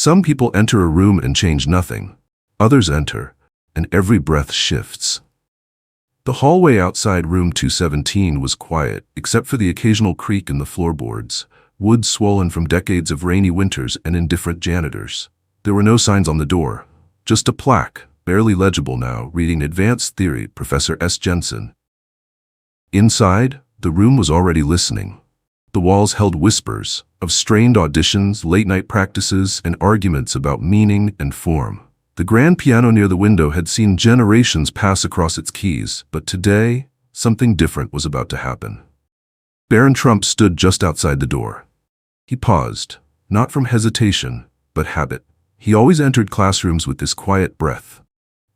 Some people enter a room and change nothing. Others enter, and every breath shifts. The hallway outside room 217 was quiet, except for the occasional creak in the floorboards, wood swollen from decades of rainy winters and indifferent janitors. There were no signs on the door, just a plaque, barely legible now, reading Advanced Theory, Professor S. Jensen. Inside, the room was already listening. The walls held whispers of strained auditions, late-night practices, and arguments about meaning and form. The grand piano near the window had seen generations pass across its keys, but today, something different was about to happen. Barron Trump stood just outside the door. He paused, not from hesitation, but habit. He always entered classrooms with this quiet breath,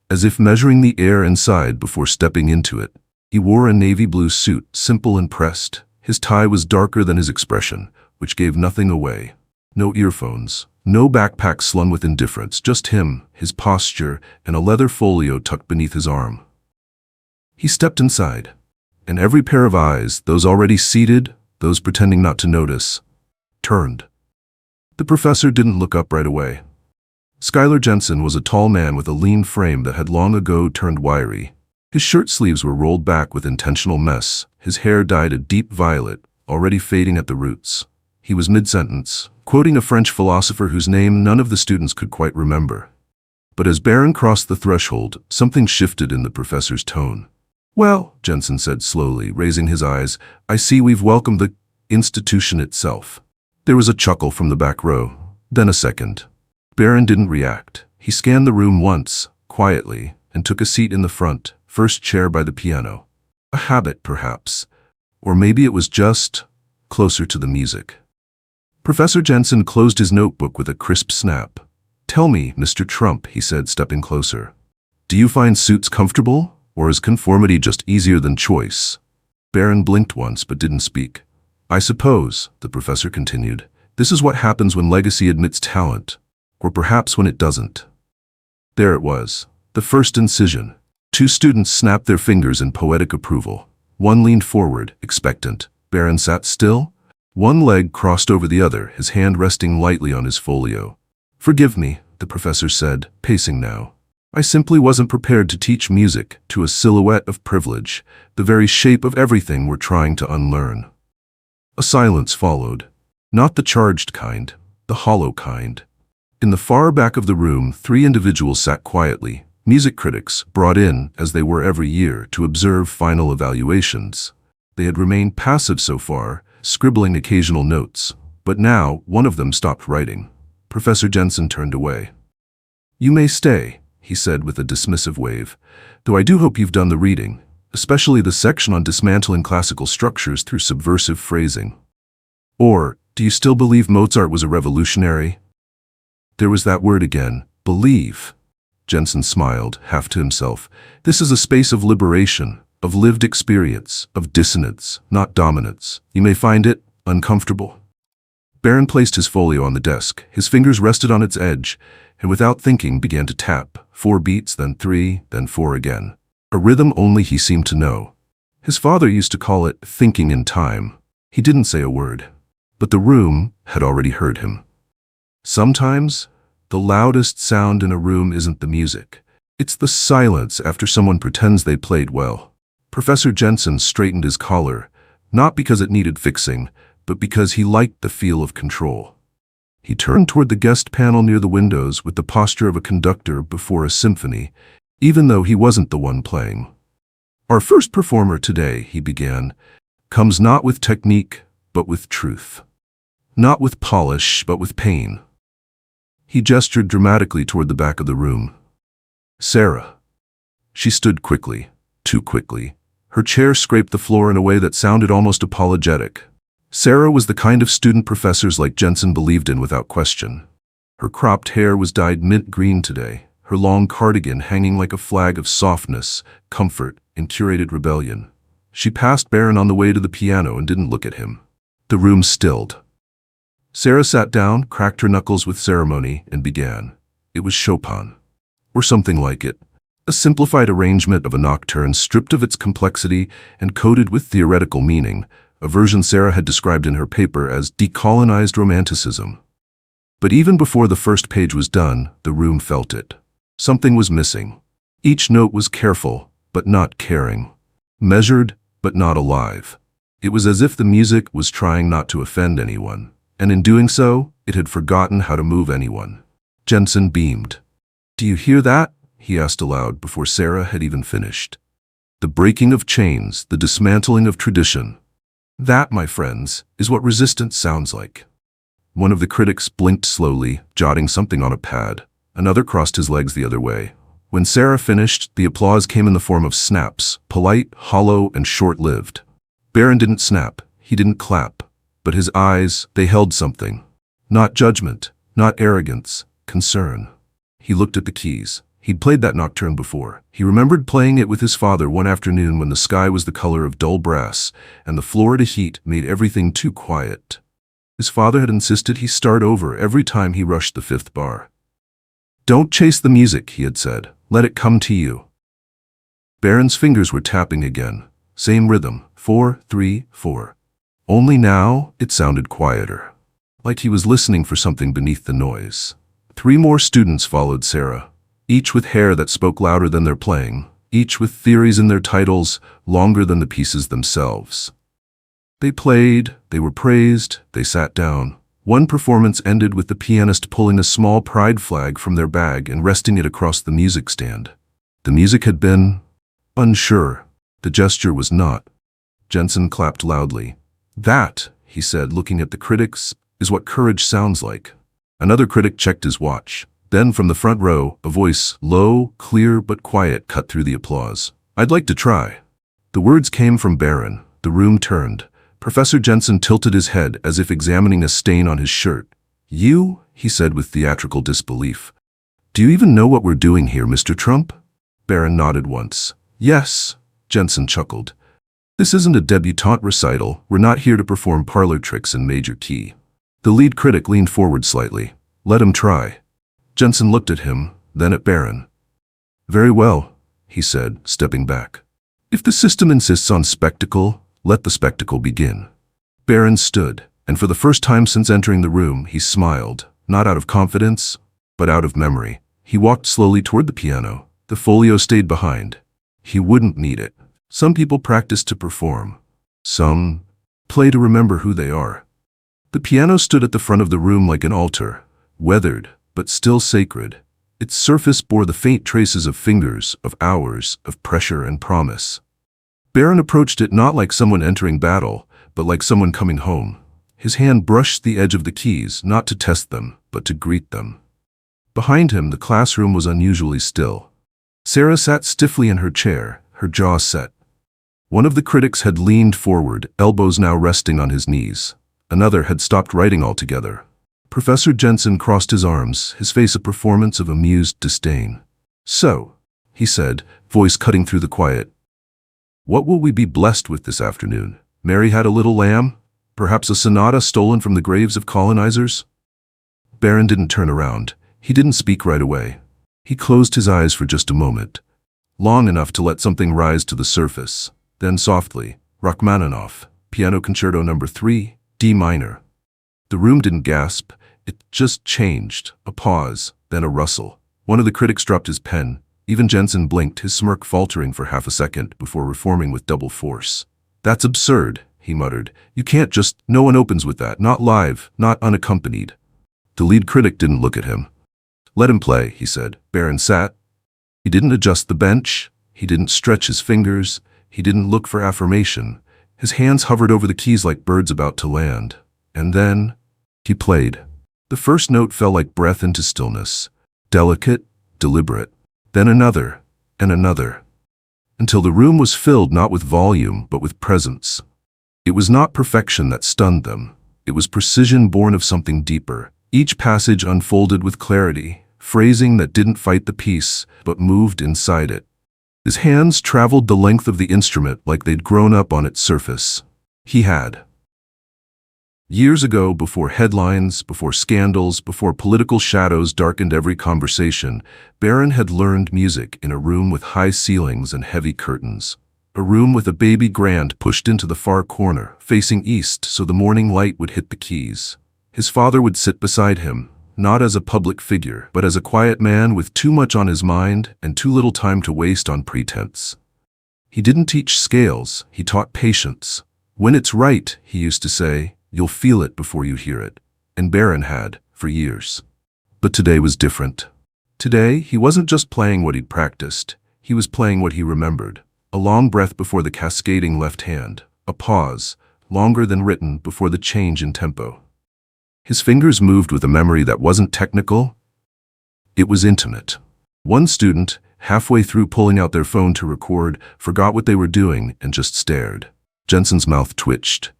as if measuring the air inside before stepping into it. He wore a navy blue suit, simple and pressed. His tie was darker than his expression, which gave nothing away. No earphones, no backpack slung with indifference, just him, his posture, and a leather folio tucked beneath his arm. He stepped inside, and every pair of eyes, those already seated, those pretending not to notice, turned. The professor didn't look up right away. Schuyler Jensen was a tall man with a lean frame that had long ago turned wiry. His shirt sleeves were rolled back with intentional mess, his hair dyed a deep violet, already fading at the roots. He was mid-sentence, quoting a French philosopher whose name none of the students could quite remember. But as Barron crossed the threshold, something shifted in the professor's tone. "Well," Jensen said slowly, raising his eyes, "I see we've welcomed the institution itself." There was a chuckle from the back row, then a second. Barron didn't react. He scanned the room once, quietly, and took a seat in the front, first chair by the piano. A habit, perhaps. Or maybe it was just closer to the music. Professor Jensen closed his notebook with a crisp snap. "Tell me, Mr. Trump," he said, stepping closer. "Do you find suits comfortable, or is conformity just easier than choice?" Barron blinked once but didn't speak. "I suppose," the professor continued, "this is what happens when legacy admits talent, or perhaps when it doesn't." There it was, the first incision. Two students snapped their fingers in poetic approval. One leaned forward, expectant. Barron sat still, one leg crossed over the other, his hand resting lightly on his folio. "Forgive me," the professor said, pacing now. "I simply wasn't prepared to teach music to a silhouette of privilege, the very shape of everything we're trying to unlearn." A silence followed. Not the charged kind, the hollow kind. In the far back of the room, three individuals sat quietly, music critics brought in, as they were every year, to observe final evaluations. They had remained passive so far, scribbling occasional notes. But now, one of them stopped writing. Professor Jensen turned away. "You may stay," he said with a dismissive wave, "though I do hope you've done the reading, especially the section on dismantling classical structures through subversive phrasing. Or, do you still believe Mozart was a revolutionary?" There was that word again, believe. Jensen smiled, half to himself. "This is a space of liberation, of lived experience, of dissonance, not dominance. You may find it uncomfortable." Barron placed his folio on the desk. His fingers rested on its edge, and without thinking began to tap. 4 beats, then 3, then 4 again. A rhythm only he seemed to know. His father used to call it thinking in time. He didn't say a word, but the room had already heard him. Sometimes, the loudest sound in a room isn't the music. It's the silence after someone pretends they played well. Professor Jensen straightened his collar, not because it needed fixing, but because he liked the feel of control. He turned toward the guest panel near the windows with the posture of a conductor before a symphony, even though he wasn't the one playing. "Our first performer today," he began, "comes not with technique, but with truth. Not with polish, but with pain." He gestured dramatically toward the back of the room. "Sarah." She stood quickly, too quickly. Her chair scraped the floor in a way that sounded almost apologetic. Sarah was the kind of student professors like Jensen believed in without question. Her cropped hair was dyed mint green today, her long cardigan hanging like a flag of softness, comfort, and curated rebellion. She passed Barron on the way to the piano and didn't look at him. The room stilled. Sarah sat down, cracked her knuckles with ceremony, and began. It was Chopin, or something like it. A simplified arrangement of a nocturne stripped of its complexity and coated with theoretical meaning, a version Sarah had described in her paper as decolonized romanticism. But even before the first page was done, the room felt it. Something was missing. Each note was careful, but not caring. Measured, but not alive. It was as if the music was trying not to offend anyone, and in doing so, it had forgotten how to move anyone. Jensen beamed. "Do you hear that?" he asked aloud before Sarah had even finished. "The breaking of chains, the dismantling of tradition. That, my friends, is what resistance sounds like." One of the critics blinked slowly, jotting something on a pad. Another crossed his legs the other way. When Sarah finished, the applause came in the form of snaps, polite, hollow, and short-lived. Barron didn't snap, he didn't clap, but his eyes, they held something. Not judgment, not arrogance, concern. He looked at the keys. He'd played that nocturne before. He remembered playing it with his father one afternoon when the sky was the color of dull brass, and the Florida heat made everything too quiet. His father had insisted he start over every time he rushed the fifth bar. "Don't chase the music," he had said. "Let it come to you." Barron's fingers were tapping again. Same rhythm, 4, 3, 4. Only now, it sounded quieter. Like he was listening for something beneath the noise. 3 more students followed Sarah, each with hair that spoke louder than their playing, each with theories in their titles longer than the pieces themselves. They played, they were praised, they sat down. One performance ended with the pianist pulling a small pride flag from their bag and resting it across the music stand. The music had been unsure. The gesture was not. Jensen clapped loudly. "That," he said, looking at the critics, "is what courage sounds like." Another critic checked his watch. Then from the front row, a voice, low, clear but quiet, cut through the applause. "I'd like to try." The words came from Barron. The room turned. Professor Jensen tilted his head as if examining a stain on his shirt. "You?" he said with theatrical disbelief. "Do you even know what we're doing here, Mr. Trump?" Barron nodded once. "Yes," Jensen chuckled. "This isn't a debutante recital. We're not here to perform parlor tricks in major key." The lead critic leaned forward slightly. "Let him try." Jensen looked at him, then at Barron. "Very well," he said, stepping back. "If the system insists on spectacle, let the spectacle begin." Barron stood, and for the first time since entering the room, he smiled, not out of confidence, but out of memory. He walked slowly toward the piano. The folio stayed behind. He wouldn't need it. Some people practice to perform. Some play to remember who they are. The piano stood at the front of the room like an altar, weathered, but still sacred. Its surface bore the faint traces of fingers, of hours, of pressure and promise. Barron approached it not like someone entering battle, but like someone coming home. His hand brushed the edge of the keys, not to test them, but to greet them. Behind him, the classroom was unusually still. Sarah sat stiffly in her chair, her jaw set. One of the critics had leaned forward, elbows now resting on his knees. Another had stopped writing altogether. Professor Jensen crossed his arms, his face a performance of amused disdain. "So," he said, voice cutting through the quiet, "what will we be blessed with this afternoon? Mary had a little lamb? Perhaps a sonata stolen from the graves of colonizers?" Barron didn't turn around. He didn't speak right away. He closed his eyes for just a moment, long enough to let something rise to the surface. Then softly, Rachmaninoff, Piano Concerto No. 3, D minor. The room didn't gasp. It just changed. A pause, then a rustle. One of the critics dropped his pen. Even Jensen blinked, his smirk faltering for half a second before reforming with double force. "That's absurd," he muttered. "You can't just, no one opens with that, not live, not unaccompanied." The lead critic didn't look at him. "Let him play," he said. Barron sat. He didn't adjust the bench. He didn't stretch his fingers. He didn't look for affirmation. His hands hovered over the keys like birds about to land. And then, he played. The first note fell like breath into stillness. Delicate, deliberate. Then another, and another. Until the room was filled not with volume, but with presence. It was not perfection that stunned them. It was precision born of something deeper. Each passage unfolded with clarity, phrasing that didn't fight the piece, but moved inside it. His hands traveled the length of the instrument like they'd grown up on its surface. He had. Years ago, before headlines, before scandals, before political shadows darkened every conversation, Barron had learned music in a room with high ceilings and heavy curtains. A room with a baby grand pushed into the far corner, facing east so the morning light would hit the keys. His father would sit beside him, not as a public figure, but as a quiet man with too much on his mind and too little time to waste on pretense. He didn't teach scales, he taught patience. When it's right, he used to say, you'll feel it before you hear it. And Barron had, for years. But today was different. Today, he wasn't just playing what he'd practiced, he was playing what he remembered. A long breath before the cascading left hand, a pause, longer than written before the change in tempo. His fingers moved with a memory that wasn't technical, it was intimate. One student, halfway through pulling out their phone to record, forgot what they were doing and just stared. Jensen's mouth twitched.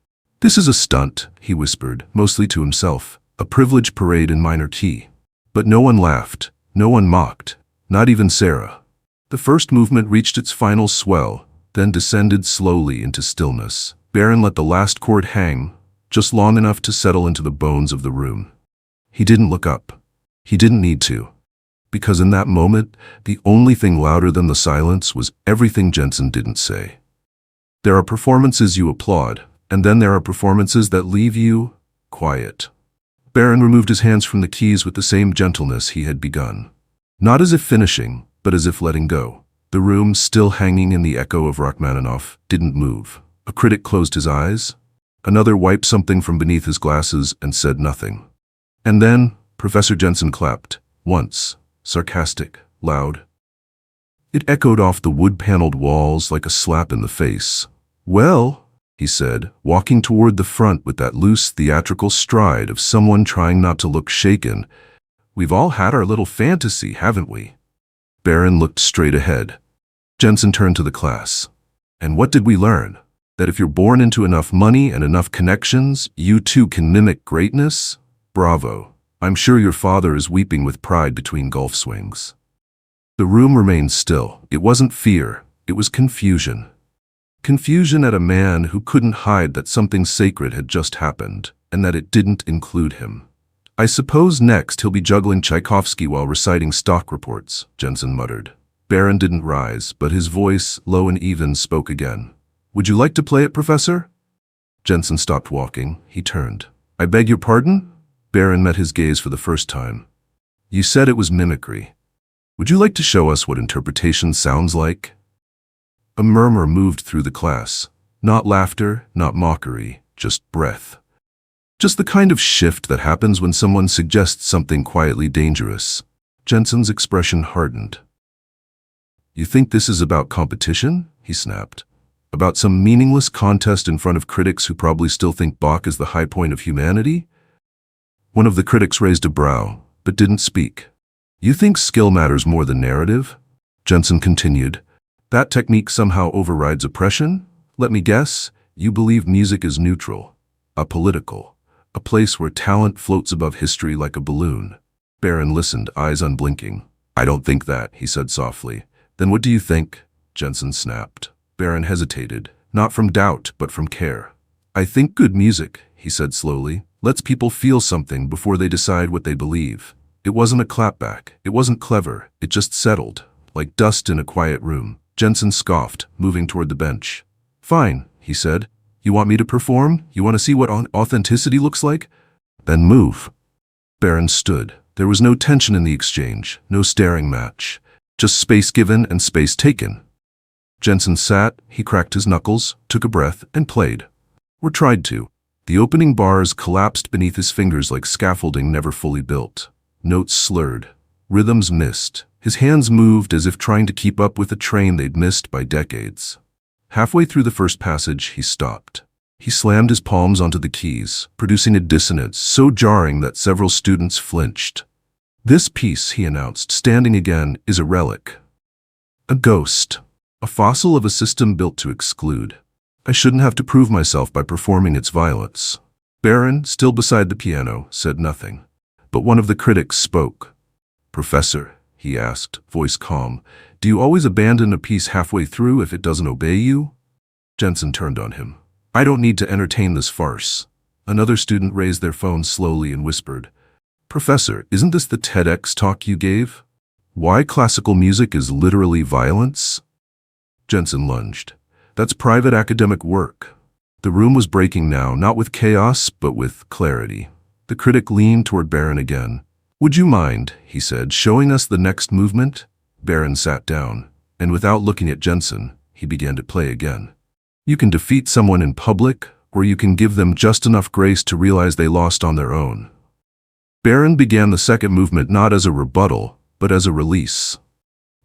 "This is a stunt," he whispered, mostly to himself, "a privilege parade in minor key." But no one laughed, no one mocked, not even Sarah. The first movement reached its final swell, then descended slowly into stillness. Barron let the last chord hang, just long enough to settle into the bones of the room. He didn't look up. He didn't need to. Because in that moment, the only thing louder than the silence was everything Jensen didn't say. There are performances you applaud, and then there are performances that leave you quiet. Barron removed his hands from the keys with the same gentleness he had begun. Not as if finishing, but as if letting go. The room, still hanging in the echo of Rachmaninoff, didn't move. A critic closed his eyes. Another wiped something from beneath his glasses and said nothing. And then, Professor Jensen clapped. Once, sarcastic, loud. It echoed off the wood-paneled walls like a slap in the face. "Well," he said, walking toward the front with that loose theatrical stride of someone trying not to look shaken, "we've all had our little fantasy, haven't we?" Barron looked straight ahead. Jensen turned to the class. "And what did we learn? That if you're born into enough money and enough connections, you too can mimic greatness? Bravo. I'm sure your father is weeping with pride between golf swings." The room remained still. It wasn't fear, it was confusion. Confusion at a man who couldn't hide that something sacred had just happened, and that it didn't include him. "I suppose next he'll be juggling Tchaikovsky while reciting stock reports," Jensen muttered. Barron didn't rise, but his voice, low and even, spoke again. "Would you like to play it, Professor?" Jensen stopped walking. He turned. "I beg your pardon?" Barron met his gaze for the first time. "You said it was mimicry. Would you like to show us what interpretation sounds like?" A murmur moved through the class. Not laughter, not mockery, just breath. Just the kind of shift that happens when someone suggests something quietly dangerous. Jensen's expression hardened. "You think this is about competition?" he snapped. "About some meaningless contest in front of critics who probably still think Bach is the high point of humanity?" One of the critics raised a brow, but didn't speak. "You think skill matters more than narrative?" Jensen continued. "That technique somehow overrides oppression? Let me guess, you believe music is neutral, apolitical, a place where talent floats above history like a balloon." Barron listened, eyes unblinking. "I don't think that," he said softly. "Then what do you think?" Jensen snapped. Barron hesitated, not from doubt, but from care. "I think good music," he said slowly, "lets people feel something before they decide what they believe. It wasn't a clapback, it wasn't clever, it just settled, like dust in a quiet room." Jensen scoffed, moving toward the bench. "Fine," he said. "You want me to perform? You want to see what authenticity looks like? Then move." Barron stood. There was no tension in the exchange, no staring match. Just space given and space taken. Jensen sat, he cracked his knuckles, took a breath, and played. Or tried to. The opening bars collapsed beneath his fingers like scaffolding never fully built. Notes slurred. Rhythms missed. His hands moved as if trying to keep up with a train they'd missed by decades. Halfway through the first passage, he stopped. He slammed his palms onto the keys, producing a dissonance so jarring that several students flinched. "This piece," he announced, standing again, "is a relic. A ghost. A fossil of a system built to exclude. I shouldn't have to prove myself by performing its violence." Barron, still beside the piano, said nothing. But one of the critics spoke. "Professor," he asked, voice calm, "do you always abandon a piece halfway through if it doesn't obey you?" Jensen turned on him. "I don't need to entertain this farce." Another student raised their phone slowly and whispered, "Professor, isn't this the TEDx talk you gave? Why classical music is literally violence?" Jensen lunged. "That's private academic work." The room was breaking now, not with chaos, but with clarity. The critic leaned toward Barron again. "Would you mind," he said, "showing us the next movement?" Barron sat down, and without looking at Jensen, he began to play again. You can defeat someone in public, or you can give them just enough grace to realize they lost on their own. Barron began the second movement not as a rebuttal, but as a release.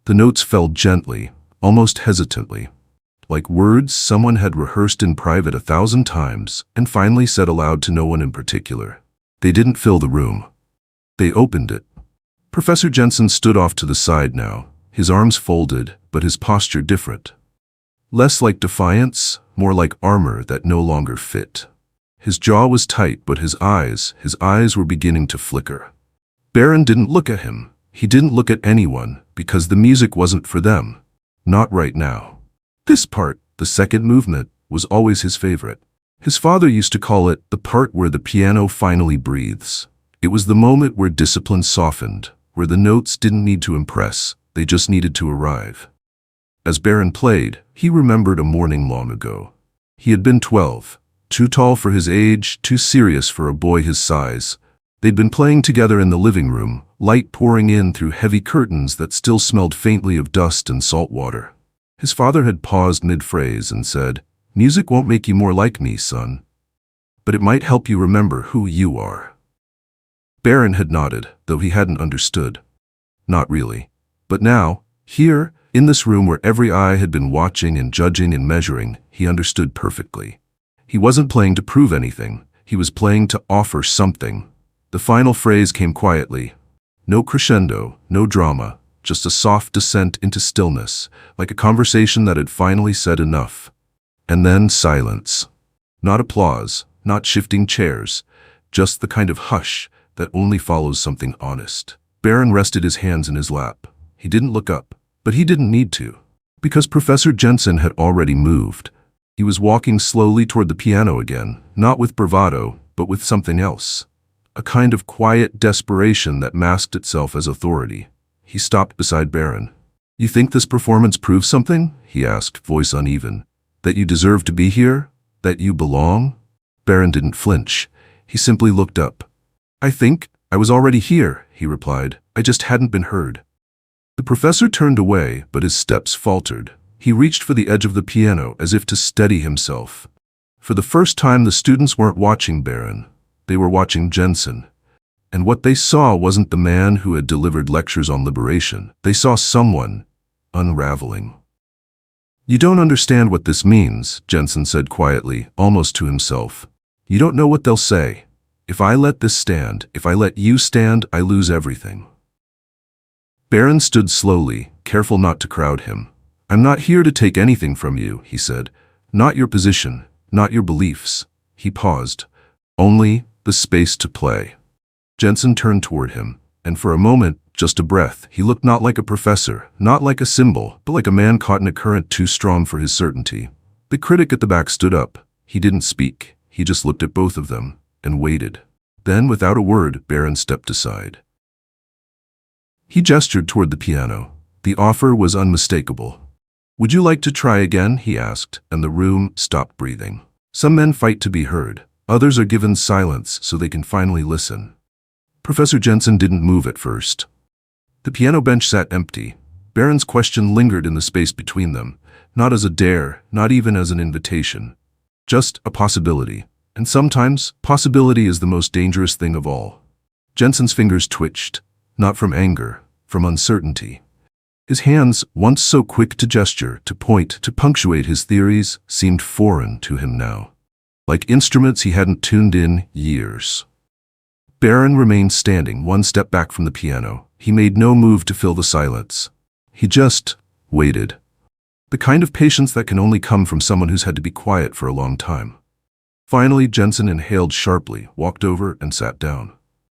The notes fell gently, almost hesitantly, like words someone had rehearsed in private 1,000 times and finally said aloud to no one in particular. They didn't fill the room. They opened it. Professor Jensen stood off to the side now, his arms folded, but his posture different. Less like defiance, more like armor that no longer fit. His jaw was tight, but his eyes were beginning to flicker. Barron didn't look at him. He didn't look at anyone, because the music wasn't for them. Not right now. This part, the second movement, was always his favorite. His father used to call it the part where the piano finally breathes. It was the moment where discipline softened, where the notes didn't need to impress, they just needed to arrive. As Barron played, he remembered a morning long ago. He had been 12, too tall for his age, too serious for a boy his size. They'd been playing together in the living room, light pouring in through heavy curtains that still smelled faintly of dust and salt water. His father had paused mid-phrase and said, "Music won't make you more like me, son. But it might help you remember who you are." Barron had nodded, though he hadn't understood. Not really. But now, here, in this room where every eye had been watching and judging and measuring, he understood perfectly. He wasn't playing to prove anything. He was playing to offer something. The final phrase came quietly. No crescendo, no drama, just a soft descent into stillness, like a conversation that had finally said enough. And then silence. Not applause, not shifting chairs, just the kind of hush that only follows something honest. Barron rested his hands in his lap. He didn't look up, but he didn't need to, because Professor Jensen had already moved. He was walking slowly toward the piano again, not with bravado, but with something else. A kind of quiet desperation that masked itself as authority. He stopped beside Barron. "You think this performance proves something?" he asked, voice uneven. "That you deserve to be here? That you belong?" Barron didn't flinch. He simply looked up. "I think I was already here," he replied. "I just hadn't been heard." The professor turned away, but his steps faltered. He reached for the edge of the piano as if to steady himself. For the first time, the students weren't watching Barron. They were watching Jensen. And what they saw wasn't the man who had delivered lectures on liberation. They saw someone unraveling. "You don't understand what this means," Jensen said quietly, almost to himself. "You don't know what they'll say. If I let this stand, if I let you stand, I lose everything." Barron stood slowly, careful not to crowd him. "I'm not here to take anything from you," he said. "Not your position, not your beliefs." He paused. "Only the space to play." Jensen turned toward him, and for a moment, just a breath, he looked not like a professor, not like a symbol, but like a man caught in a current too strong for his certainty. The critic at the back stood up. He didn't speak. He just looked at both of them and waited. Then, without a word, Barron stepped aside. He gestured toward the piano. The offer was unmistakable. "Would you like to try again?" he asked, and the room stopped breathing. Some men fight to be heard. Others are given silence so they can finally listen. Professor Jensen didn't move at first. The piano bench sat empty. Barron's question lingered in the space between them, not as a dare, not even as an invitation. Just a possibility. And sometimes, possibility is the most dangerous thing of all. Jensen's fingers twitched, not from anger, from uncertainty. His hands, once so quick to gesture, to point, to punctuate his theories, seemed foreign to him now. Like instruments he hadn't tuned in years. Barron remained standing, one step back from the piano. He made no move to fill the silence. He just waited. The kind of patience that can only come from someone who's had to be quiet for a long time. Finally, Jensen inhaled sharply, walked over, and sat down.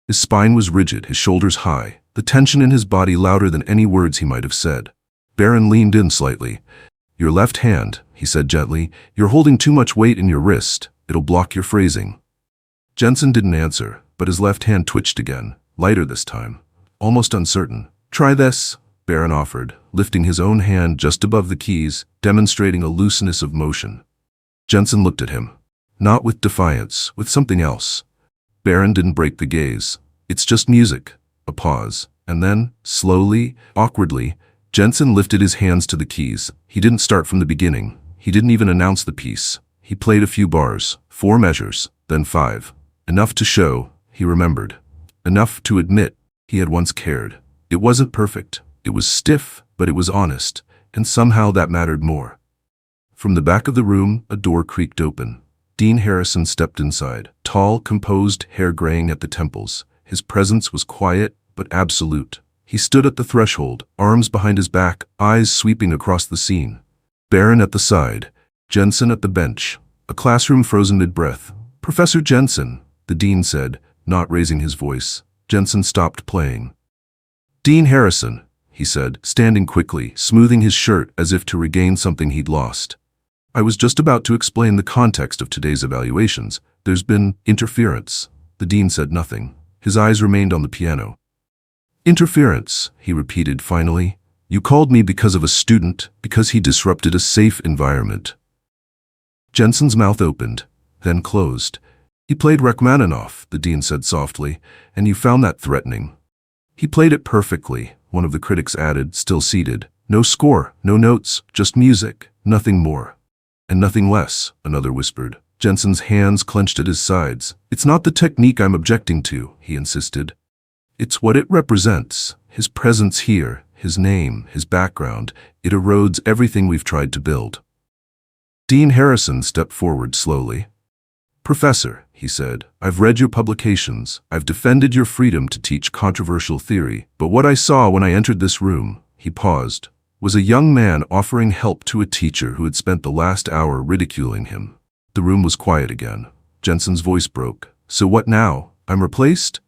His spine was rigid, his shoulders high, the tension in his body louder than any words he might have said. Barron leaned in slightly. "Your left hand," he said gently. "You're holding too much weight in your wrist. It'll block your phrasing." Jensen didn't answer, but his left hand twitched again, lighter this time, almost uncertain. "Try this," Barron offered, lifting his own hand just above the keys, demonstrating a looseness of motion. Jensen looked at him. Not with defiance, with something else. Barron didn't break the gaze. "It's just music, A pause. And then, slowly, awkwardly, Jensen lifted his hands to the keys. He didn't start from the beginning. He didn't even announce the piece. He played a few bars, 4 measures, then 5. Enough to show, he remembered. Enough to admit he had once cared. It wasn't perfect. It was stiff, but it was honest, and somehow that mattered more. From the back of the room, a door creaked open. Dean Harrison stepped inside, tall, composed, hair graying at the temples. His presence was quiet, but absolute. He stood at the threshold, arms behind his back, eyes sweeping across the scene. Barron at the side, Jensen at the bench, a classroom frozen mid-breath. "Professor Jensen," the dean said, not raising his voice. Jensen stopped playing. "Dean Harrison," he said, standing quickly, smoothing his shirt as if to regain something he'd lost. "I was just about to explain the context of today's evaluations. There's been interference." The dean said nothing. His eyes remained on the piano. "Interference," he repeated finally. "You called me because of a student, because he disrupted a safe environment." Jensen's mouth opened, then closed. "He played Rachmaninoff," the dean said softly, "and you found that threatening." "He played it perfectly," one of the critics added, still seated. "No score, no notes, just music, nothing more." "And nothing less," another whispered. Jensen's hands clenched at his sides. "It's not the technique I'm objecting to," he insisted. "It's what it represents. His presence here, his name, his background. It erodes everything we've tried to build." Dean Harrison stepped forward slowly. "Professor," he said, "I've read your publications. I've defended your freedom to teach controversial theory. But what I saw when I entered this room," he paused, "was a young man offering help to a teacher who had spent the last hour ridiculing him." The room was quiet again. Jensen's voice broke. "So what now? I'm replaced?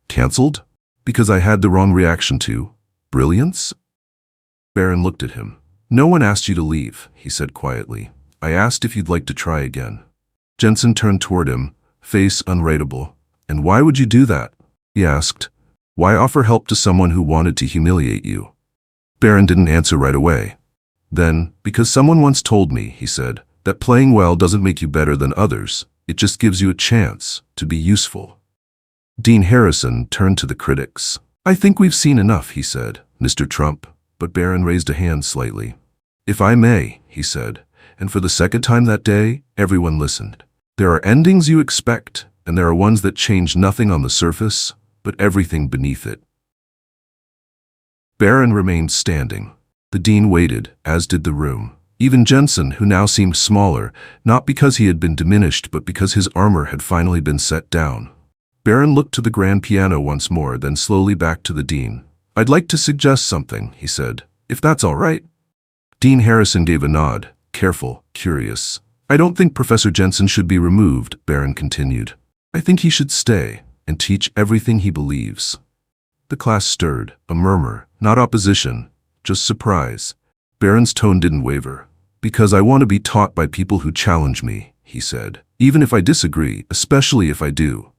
Cancelled? Because I had the wrong reaction to brilliance?" Barron looked at him. "No one asked you to leave," he said quietly. "I asked if you'd like to try again." Jensen turned toward him, face unreadable. "And why would you do that?" he asked. "Why offer help to someone who wanted to humiliate you?" Barron didn't answer right away. Then, "Because someone once told me," he said, "that playing well doesn't make you better than others. It just gives you a chance to be useful." Dean Harrison turned to the critics. "I think we've seen enough," he said, "Mr. Trump." But Barron raised a hand slightly. "If I may," he said, and for the second time that day, everyone listened. "There are endings you expect, and there are ones that change nothing on the surface, but everything beneath it." Barron remained standing. The dean waited, as did the room. Even Jensen, who now seemed smaller, not because he had been diminished but because his armor had finally been set down. Barron looked to the grand piano once more, then slowly back to the dean. "I'd like to suggest something," he said, "if that's all right." Dean Harrison gave a nod, careful, curious. "I don't think Professor Jensen should be removed," Barron continued. "I think he should stay and teach everything he believes." The class stirred, a murmur, not opposition, just surprise. Barron's tone didn't waver. "Because I want to be taught by people who challenge me," he said, "even if I disagree, especially if I do."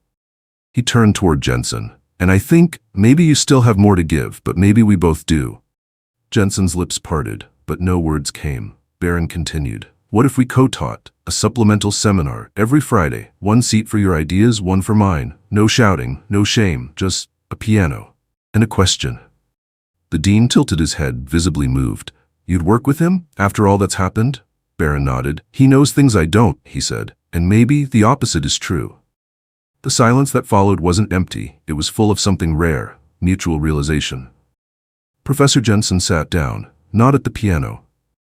He turned toward Jensen. "And I think, maybe you still have more to give, but maybe we both do." Jensen's lips parted, but no words came. Barron continued. "What if we co-taught? A supplemental seminar, every Friday. 1 seat for your ideas, 1 for mine. No shouting, no shame, just a piano. And a question." The dean tilted his head, visibly moved. "You'd work with him, after all that's happened?" Barron nodded. "He knows things I don't," he said, "and maybe the opposite is true." The silence that followed wasn't empty. It was full of something rare, mutual realization. Professor Jensen sat down, not at the piano,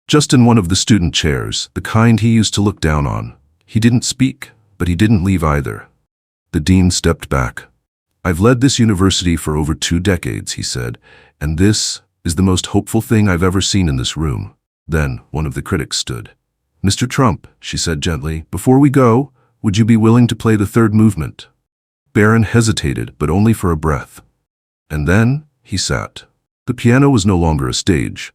just in one of the student chairs, the kind he used to look down on. He didn't speak, but he didn't leave either. The dean stepped back. "I've led this university for over 2 decades, he said, "and this is the most hopeful thing I've ever seen in this room." Then one of the critics stood. "Mr. Trump," she said gently, "before we go, would you be willing to play the 3rd movement?" Barron hesitated, but only for a breath. And then he sat. The piano was no longer a stage.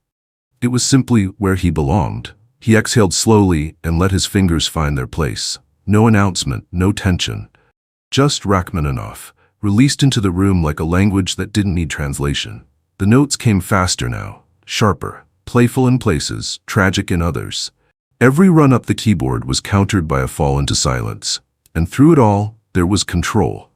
It was simply where he belonged. He exhaled slowly and let his fingers find their place. No announcement, no tension. Just Rachmaninoff, released into the room like a language that didn't need translation. The notes came faster now, sharper, playful in places, tragic in others. Every run up the keyboard was countered by a fall into silence. And through it all, there was control.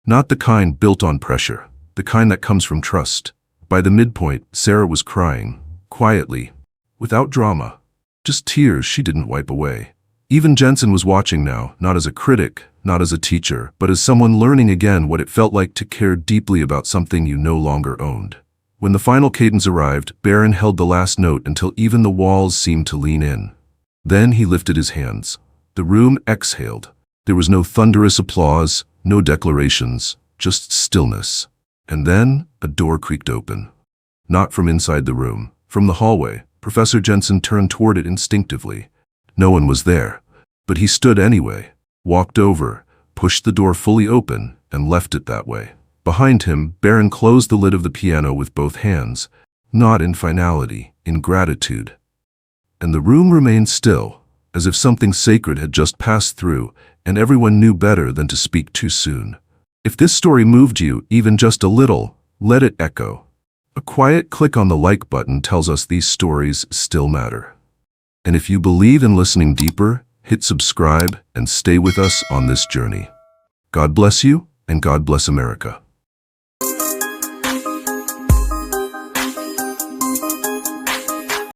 Not the kind built on pressure. the kind that comes from trust. By the midpoint, Sarah was crying, quietly, without drama. Just tears she didn't wipe away. Even Jensen was watching now, not as a critic, not as a teacher, but as someone learning again what it felt like to care deeply about something you no longer owned. When the final cadence arrived, Barron held the last note until even the walls seemed to lean in. Then he lifted his hands. The room exhaled. There was no thunderous applause, no declarations, just stillness. And then a door creaked open. Not from inside the room, from the hallway. Professor Jensen turned toward it instinctively. No one was there, but he stood anyway, walked over, pushed the door fully open, and left it that way. Behind him, Barron closed the lid of the piano with both hands, not in finality, in gratitude. And the room remained still, as if something sacred had just passed through, and everyone knew better than to speak too soon. If this story moved you, even just a little, let it echo. A quiet click on the like button tells us these stories still matter. And if you believe in listening deeper, hit subscribe and stay with us on this journey. God bless you, and God bless America.